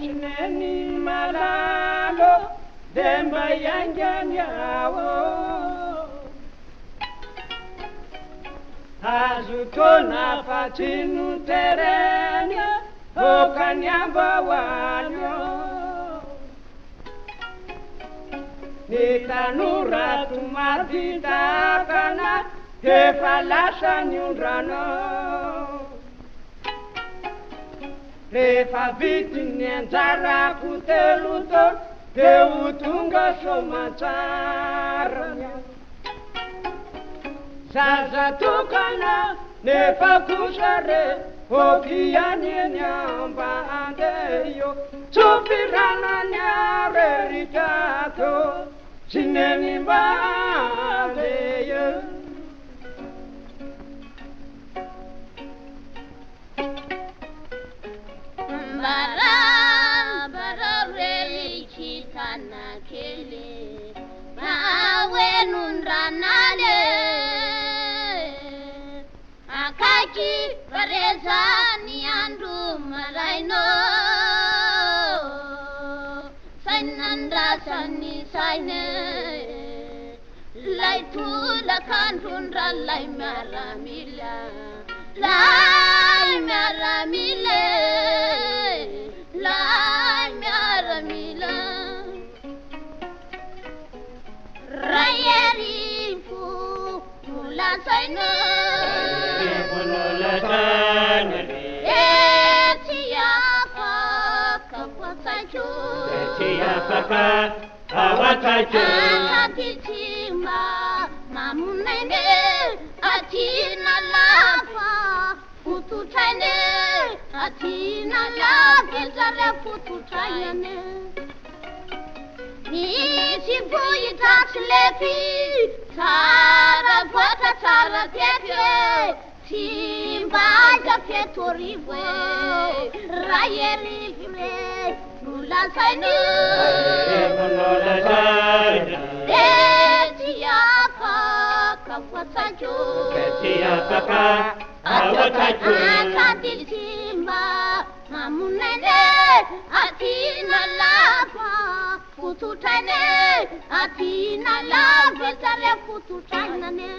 Asineni malalo demba yanganyawo azutona fatinu terenya okanyamba wanyo nitanura tumavidakana efalasa nyundrano rehefa vity ny anjarako teloto dia ho tonga soamantsara zaza tokana nefa kosa re okiany eny ambande io tsopirana ny arerikato sy neny mbande io Tanakele mawenundranale akaki parezani andu maraino sainandra sani saine lai tula kandundra lai maramila lai maramile lai maramila Rayerifu mulasaina Etiaka kapwatacho Etiaka awatacho Akatichima mamunene atina lafa fututane atina lafa zare fututane Nisi poi tatslepi, tsara vota tsara teke, simbaga fetorive, rayerive, nulasainu, etiaka kapwatacho, etiaka awatacho, akatichimba, mamunene, atina lafa. Fututane, atina la vezare fututane.